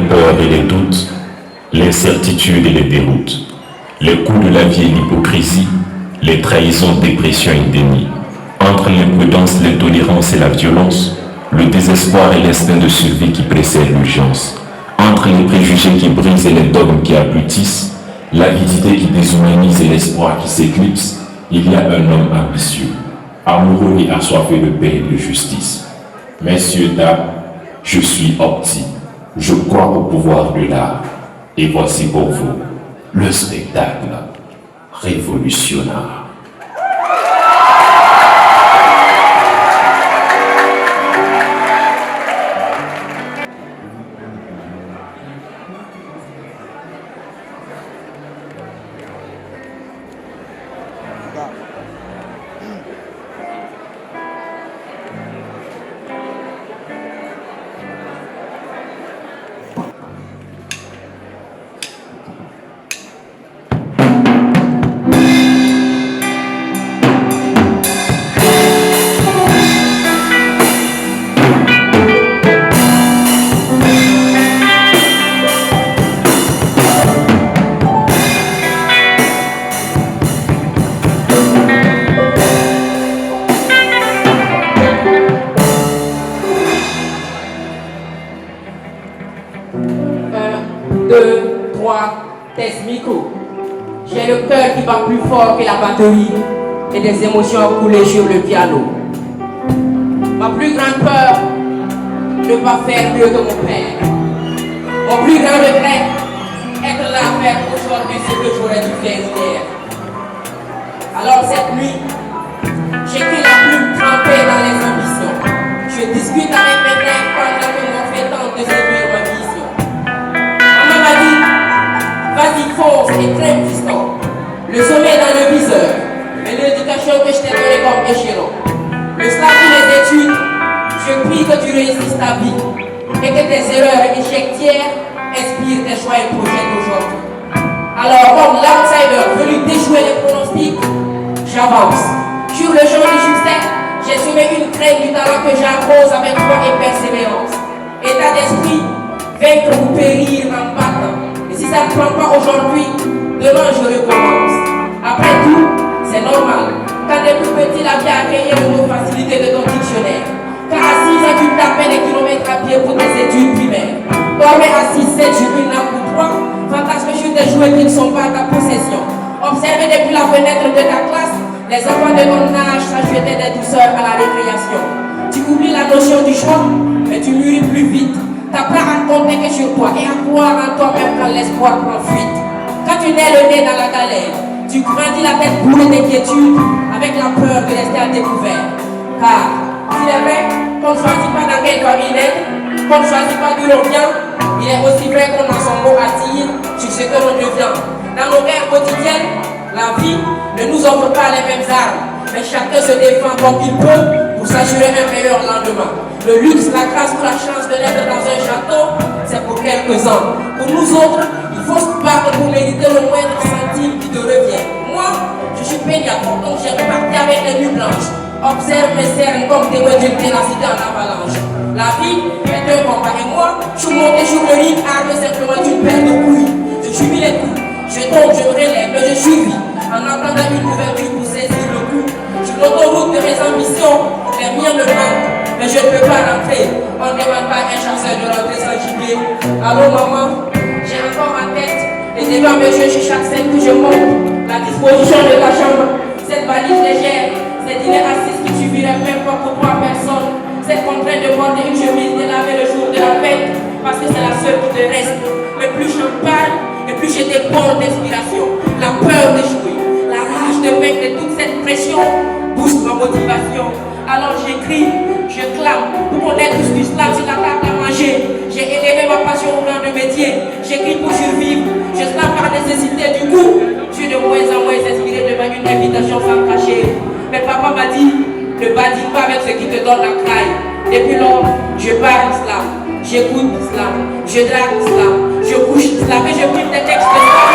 peurs et les doutes, l'incertitude et les déroutes, les coups de la vie et l'hypocrisie, les trahisons, dépression et déni. Entre l'imprudence, l'intolérance et la violence, le désespoir et l'instinct de survie qui précèdent l'urgence. Entre les préjugés qui brisent et les dogmes qui abrutissent, l'avidité qui déshumanise et l'espoir qui s'éclipse, il y a un homme ambitieux, amoureux et assoiffé de paix et de justice. Messieurs, dames, je suis Opti, je crois au pouvoir de l'art, et voici pour vous le spectacle révolutionnaire. Test micro. J'ai le cœur qui bat plus fort que la batterie et des émotions coulées sur le piano. Ma plus grande peur, ne pas faire mieux que mon père. Mon plus grand regret, être là à faire aujourd'hui ce que j'aurais dû faire hier. Alors cette nuit, j'écris la plume trempée dans les ambitions. Je discute avec mes rêves pendant que mon fait tente de séduire ma vision. Maman m'a dit, vas-y fonce et crème fiston. Le sommet dans le viseur, mais l'éducation que je t'ai donnée comme échelon. Le stage et les études, je prie que tu réussisses ta vie et que tes erreurs et échecs d'hier inspirent tes choix et projets d'aujourd'hui. Alors comme l'outsider venu déjouer les pronostics, j'avance. Sur le champ du succès, j'ai semé une graine du talent que j'arrose avec foi et persévérance. État d'esprit, vaincre ou périr en battant. Et si ça ne prend pas aujourd'hui, demain je recommence. Après tout, c'est normal. Quand t'es plus petit, la vie a créé le mot facilité de ton dictionnaire. Car à 6 ans, tu tapais des kilomètres à pied pour tes études primaires. Dormais à 6-7 sur une nappe ou 3, fantasmes sur des jouets qui ne sont pas à ta possession. Observez depuis la fenêtre de ta classe, les enfants de ton âge s'ajoutaient des douceurs à la récréation. Tu oublies la notion du choix, mais tu mûris plus vite. T'apprends à compter que sur toi et à croire en toi même quand l'espoir prend fuite. Quand tu nais le nez dans la galère, tu grandis la tête bourrée d'inquiétude avec la peur de rester à découvert. Car, s'il est vrai qu'on ne choisit pas dans quelle famille naître, qu'on ne choisit pas d'où l'on vient, il est aussi vrai qu'on a son mot à dire sur ce que l'on devient. Dans nos guerres quotidiennes, la vie ne nous offre pas les mêmes armes, mais chacun se défend comme il peut pour s'assurer un meilleur lendemain. Le luxe, la grâce ou la chance de naître dans un château, c'est pour quelques-uns. Pour nous autres, il faut se battre pour mériter le moindre centime qui te revient. Moi, je suis peignard, donc j'ai reparti avec les nuits blanches. Observe mes cernes comme témoins d'une ténacité en avalanche. La vie est un combat et moi, je suis monté sur le ring armé simplement d'une paire de couilles. Je subis les coups, je tombe, je me relève, mais je survis. En attendant une ouverture pour saisir le coup. Sur l'autoroute de mes ambitions, les miens me manquent, mais je ne peux pas rentrer. On ne demande pas à un chanceur de rentrer sans gibier. Allô maman, j'ai encore ma tête et devant mes yeux sur chaque scène que je monte. La disposition de ta chambre, cette valise légère, cette dîner assise qui suffirait même pas pour 3 personnes. Cette contrainte de porter une chemise délavée le jour de la fête, parce que c'est la seule qui te reste. Mais plus je parle, et plus je dépends d'inspiration. La peur d'échouer, la rage de vaincre de toute cette pression booste ma motivation. Alors j'écris, je clame, pour qu'on ait tous du slam sur la table à manger. J'ai élevé ma passion au rang de métier. J'écris pour survivre, je slam par nécessité. Du coup, je suis de moins en moins inspiré devant une invitation sans cacher. Mais papa m'a dit, ne badine pas avec ce qui te donne la craille. Depuis lors, je parle islam, j'écoute islam, je drague islam, je couche islam et je prie des textes de islam.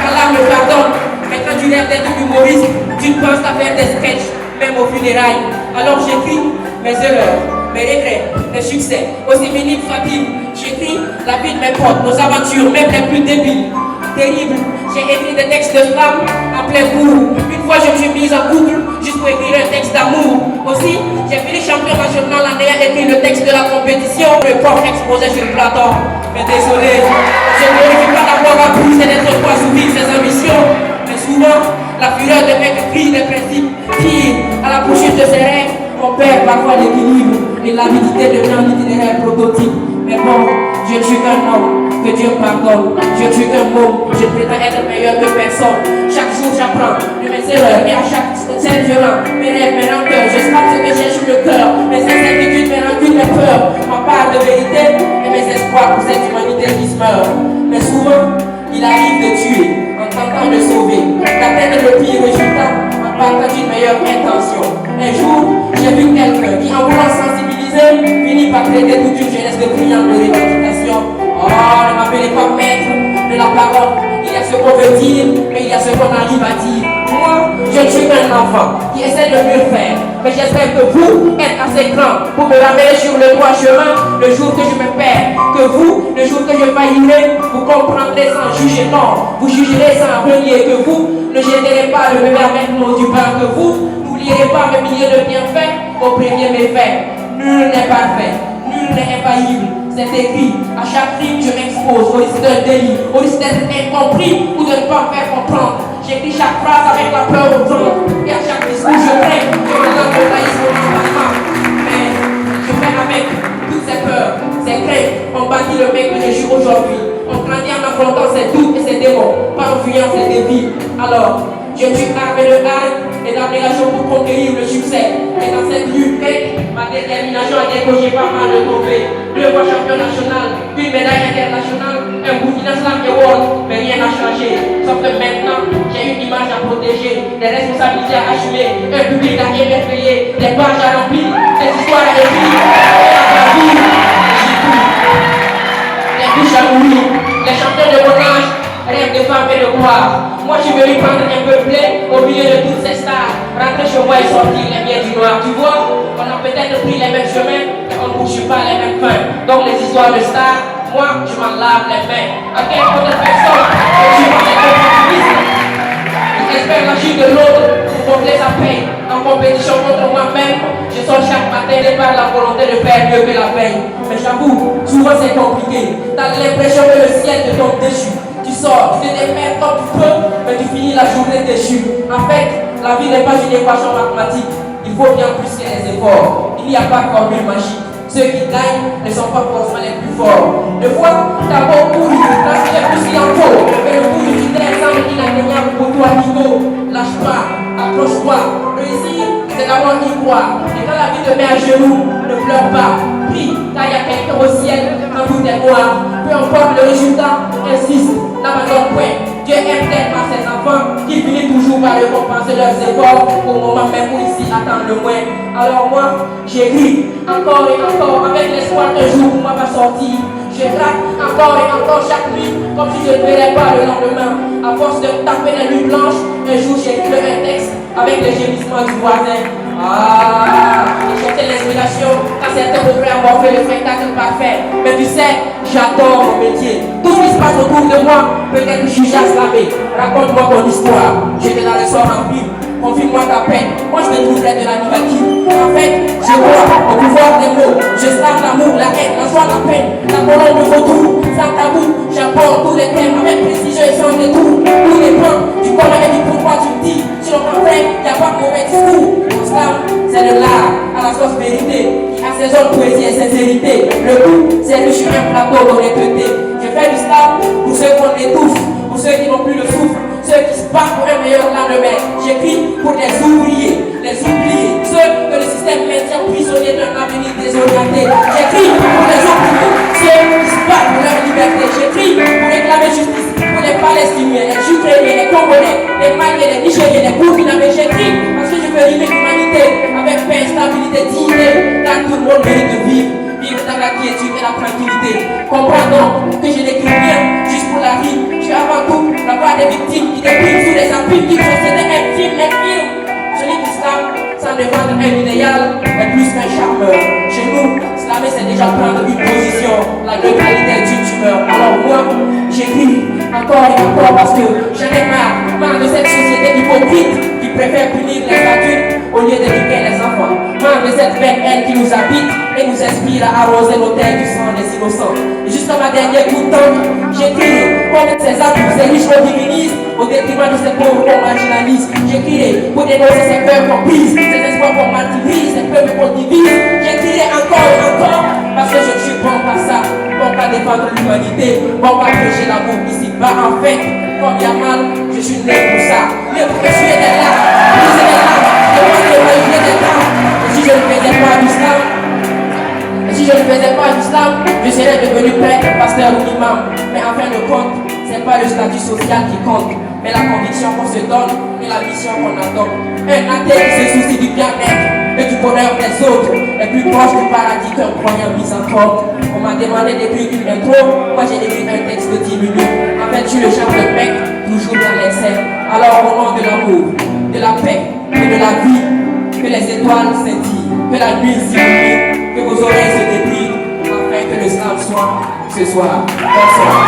Allah me pardonne, mais quand tu rêves d'être humoriste, tu ne penses qu'à faire des sketchs, même aux funérailles. Alors j'écris mes erreurs, mes regrets, mes des succès, aussi minimes soit-il. J'écris la vie de mes potes, nos aventures, même les plus débiles. Terrible, j'ai écrit des textes de femmes en plein cours. Une fois je me suis mise en couple juste pour écrire un texte d'amour. Aussi, j'ai fini champion national en ayant écrit le texte de la compétition. Le prof exposait sur le plateau. Mais désolé, je ne glorifie pas d'avoir appris et d'être pas soumis ses ambitions. Mais souvent, la fureur de mes cris des principes tire à la poursuite de ses rêves. On perd parfois l'équilibre et l'avidité devient un itinéraire prototype. Mais bon, je ne suis qu'un homme, que Dieu pardonne. Je ne suis qu'un môme, je prétends être meilleur que personne. Chaque jour j'apprends de mes erreurs et à chaque scène violente. Mes rêves, mes rancœurs, je sais ce que j'ai sur le cœur. Mes incertitudes, mes rancunes, mes peurs. Ma part de vérité et mes espoirs pour cette humanité qui se meurt. Mais souvent, il arrive de tuer en tentant de sauver, d'atteindre le pire résultat en partant d'une meilleure intention. Un jour, j'ai vu quelqu'un qui, en voulant sensibiliser, finit par traiter toute une jeunesse de brillante de revendication. Oh, ne m'appelez pas maître de la parole. Il y a ce qu'on veut dire, mais il y a ce qu'on arrive à dire. Moi, je ne suis qu'un enfant qui essaie de mieux faire. Mais j'espère que vous êtes assez grand pour me ramener sur le droit chemin le jour que je me perds. Que vous, le jour que je faillirai, vous comprendrez sans juger, non. Vous jugerez sans renier. Que vous ne gênerez pas le mémerveillement du pain. Que vous n'oublierez pas mes milliers de bienfaits au premier méfait. Nul n'est parfait, nul n'est infaillible. C'est écrit, à chaque rime je m'expose au risque d'un délit, au risque d'être incompris ou de ne pas me faire comprendre. J'écris chaque phrase avec la peur au ventre, et à chaque discours je crains que mon âme me trahisse mon embarras. Mais je fais avec toutes ces peurs, ces craintes, on bâtit le mec que je suis aujourd'hui. On grandit en affrontant ses doutes et ses démons, pas en fuyant ses défis. Alors, je suis armé de haine et d'abnégation pour conquérir le succès. Et dans cette lutte, ma détermination a décoché pas mal de trophées. 2 fois champion national, une médaille internationale, un Burkina Slam Award, mais rien n'a changé. Sauf que maintenant, j'ai une image à protéger, des responsabilités à assumer, un public à émerveiller, des pages à remplir, des histoires à écrire, à vivre. Les bouches à mourir, les champions de mon âge rêvent de femmes et de gloire. Moi je vais lui prendre un peu plein au milieu de toutes ces stars. Rentrer chez moi et sortir les biens du noir. Tu vois, on a peut-être pris les mêmes chemins, mais on ne poursuit pas les mêmes fins. Donc les histoires de stars, moi je m'en lave les mains. À quelle autre personne que je m'en ai opportuniste. J'espère l'agir de l'autre pour combler sa paix. En compétition contre moi-même, je sors chaque matin et par la volonté de faire mieux que la veille. Mais j'avoue, souvent c'est compliqué. T'as l'impression que le ciel te tombe dessus. Tu sors, tu te démerdes comme tu peux, mais tu finis la journée déchue. En fait, la vie n'est pas une équation mathématique. Il faut bien plus que les efforts. Il n'y a pas de formule magique. Ceux qui gagnent ne sont pas forcément les plus forts. Des fois, t'as beau courir, transpirer plus qu'il en faut, mais le coup du critère semble inatteignable pour toi, Nico. Lâche pas, accroche-toi. Réussir, c'est d'abord y croire. Et quand la vie te met à genoux, ne pleure pas. Prie, car il y a quelqu'un au ciel quand tout est noir. Peu importe le résultat, insiste, n'abandonne point. Dieu aime tellement ses enfants qu'il finit toujours par récompenser leurs efforts au moment même où ici attendent le moins. Alors moi, j'écris encore et encore avec l'espoir qu'un jour moi va sortir. Je rate encore et encore chaque nuit comme si je ne verrais pas le lendemain. À force de taper les nuits blanches, un jour j'écrirai un texte avec le gémissement du voisin. J'ai cherché l'inspiration quand certains devraient avoir fait le spectacle parfait. Mais tu sais, j'adore mon métier. Tout ce qui se passe autour de moi peut être jugé à slammer. Raconte-moi ton histoire. J'étais dans le soir en film. Confie-moi ta peine. Moi je me trouverais de l'animatique. En fait, je vois au pouvoir des mots. Je slame l'amour, la haine, la joie, la peine. La colonne de retour, sans tabou. J'apporte tous les thèmes avec précision et sans détour. Tous les points du corps et du pourquoi tu me dis. Sur le contraire, il n'y a pas de mauvais discours. Mon slam, c'est de l'art à la sauce vérité qui assaisonne poésie et sincérité. Le goût, c'est riche sur un plateau d'honnêteté. Je fais du slam pour ceux qu'on étouffe, pour ceux qui n'ont plus le souffle, ceux qui se battent pour un meilleur lendemain. J'écris pour les oubliés, ceux que le système maintient prisonniers d'un avenir désorienté. J'écris pour les oubliés, ceux qui se battent pour leur liberté. J'écris pour réclamer justice pour les Palestiniens, les Ukrainiens, les Congolais, les Maliens, les Nigériens, les Burkinabés. J'écris parce que je veux rimer l'humanité avec paix, stabilité, dignité, car tout le monde mérite de vivre. Vivre dans la quiétude et la tranquillité. Comprends donc que je n'écris rien juste pour la vie. Je suis avant tout la part des victimes qui dépriment sous les appuis qui procédaient intimes, celui qui slame sans défendre un idéal est plus qu'un charmeur. Chez nous, S'islammer, c'est déjà prendre une position. La neutralité est une tumeur. Alors moi, j'écris encore et encore parce que j'en ai marre de cette société hypocrite qui préfère punir les adultes au lieu d'éduquer les enfants. Marre de cette belle haine qui nous habite et nous inspire à arroser nos terres du sang des innocents. Et jusqu'à ma dernière goutte d'encre, j'écris contre ces actes, ces riches qu'on divinise au détriment de ces pauvres qu'on marginalise. J'écrirai pour dénoncer ces peurs qu'on brise, ces espoirs qu'on martyrise, ces peuples qu'on divise. J'écrirai encore et encore parce que je ne suis bon qu'à ça, bon qu'à défendre l'humanité, bon qu'à prêcher l'amour ici-bas. En fait, comme il y a mal, je suis né pour ça. Né pour que je suis des larmes, briser des larmes, demander ma vie des larmes. Et si je ne faisais pas l'islam, je serais devenu prêtre, pasteur ou imam. Mais en fin de compte, c'est pas le statut social qui compte, mais la conviction qu'on se donne et la mission qu'on adopte. Un athée qui se soucie du bien-être et du bonheur des autres est plus proche du paradis qu'un croyant misanthrope. On m'a demandé d'écrire une intro, moi j'ai écrit un texte de 10 minutes. En fait, je suis le genre de mec toujours dans l'excès. Alors au nom de l'amour, de la paix et de la vie, que les étoiles scintillent, que la nuit s'illumine, que vos oreilles se déplient, afin que le slam soit ce soir. Bonsoir.